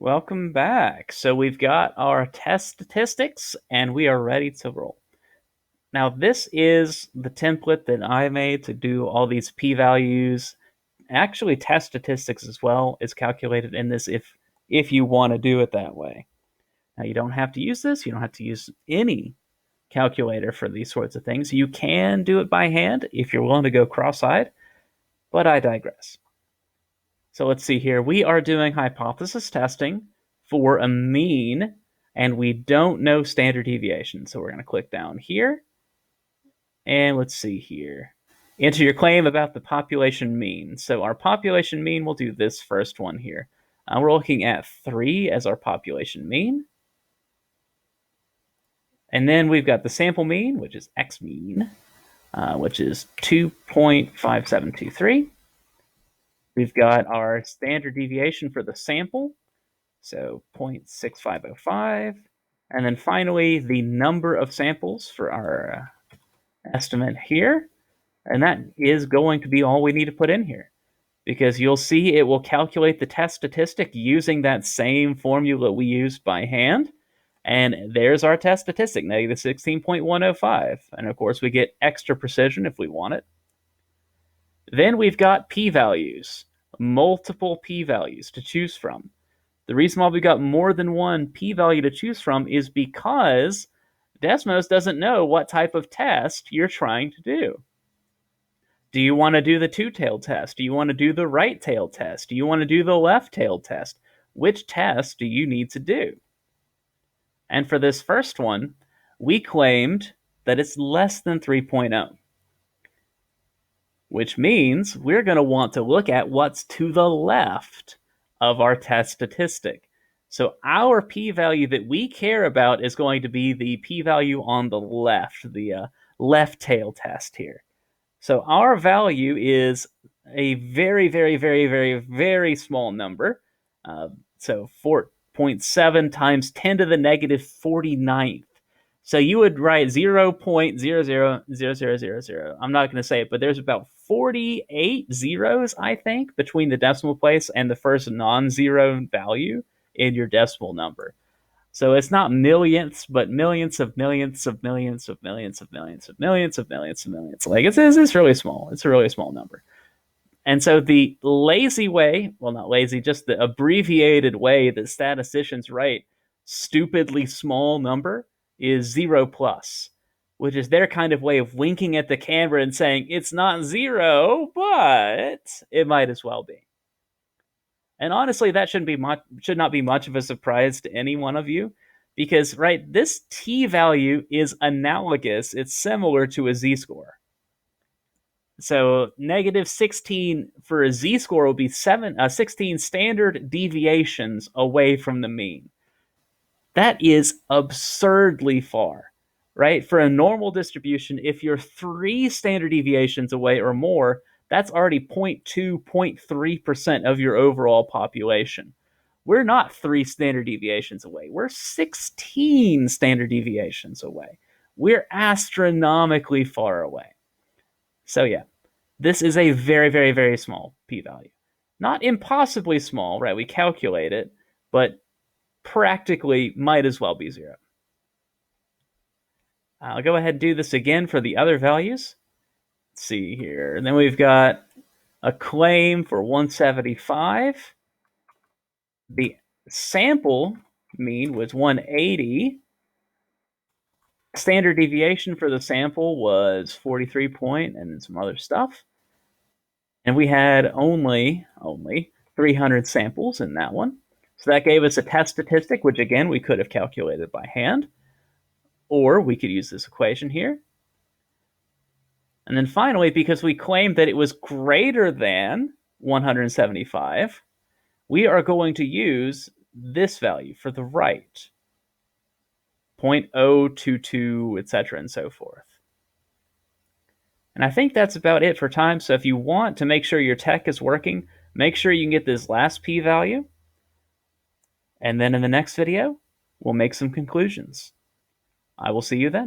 Welcome back. So we've got our test statistics and we are ready to roll. Now this is the template that I made to do all these p-values. Actually test statistics as well is calculated in this if you want to do it that way. Now you don't have to use this. You don't have to use any calculator for these sorts of things. You can do it by hand if you're willing to go cross-eyed, but I digress. So let's see here. We are doing hypothesis testing for a mean, and we don't know standard deviation. So we're going to click down here, and let's see here. Enter your claim about the population mean. So our population mean, we'll do this first one here. We're looking at 3 as our population mean. And then we've got the sample mean, which is x mean, which is 2.5723. We've got our standard deviation for the sample, so 0.6505. And then finally, the number of samples for our estimate here. And that is going to be all we need to put in here, because you'll see it will calculate the test statistic using that same formula we used by hand. And there's our test statistic, negative 16.105. And of course, we get extra precision if we want it. Then we've got p-values, multiple p-values to choose from. The reason why we got more than one p-value to choose from is because Desmos doesn't know what type of test you're trying to do. Do you want to do the two-tailed test? Do you want to do the right-tailed test? Do you want to do the left-tailed test? Which test do you need to do? And for this first one, we claimed that it's less than 3.0. Which means we're going to want to look at what's to the left of our test statistic. So our p-value that we care about is going to be the p-value on the left, the left tail test here. So our value is a very, very, very, very, very small number. So 4.7 times 10 to the negative 49th. So you would write 0.000000. I'm not going to say it, but there's about 48 zeros, I think, between the decimal place and the first non-zero value in your decimal number. So it's not millionths, but millions of millions of millions of millions of millions of millions of millions of millions. Like it's really small. It's a really small number. And so the lazy way, well, not lazy, just the abbreviated way that statisticians write stupidly small number is 0 plus, which is their kind of way of winking at the camera and saying it's not 0, but it might as well be. And honestly, that should not be much of a surprise to any one of you, because right, this t value is analogous. It's similar to a z-score. So negative 16 for a z-score will be 16 standard deviations away from the mean. That is absurdly far, right? For a normal distribution, if you're 3 standard deviations away or more, that's already 0.2, 0.3% of your overall population. We're not 3 standard deviations away. We're 16 standard deviations away. We're astronomically far away. So yeah, this is a very, very, very small p-value. Not impossibly small, right? We calculate it, but practically might as well be 0. I'll go ahead and do this again for the other values. Let's see here. And then we've got a claim for 175. The sample mean was 180. Standard deviation for the sample was 43 point and some other stuff. And we had only 300 samples in that one. So that gave us a test statistic, which again, we could have calculated by hand, or we could use this equation here. And then finally, because we claimed that it was greater than 175, we are going to use this value for the right, 0.022, etc., and so forth. And I think that's about it for time. So if you want to make sure your tech is working, make sure you can get this last p-value. And then in the next video, we'll make some conclusions. I will see you then.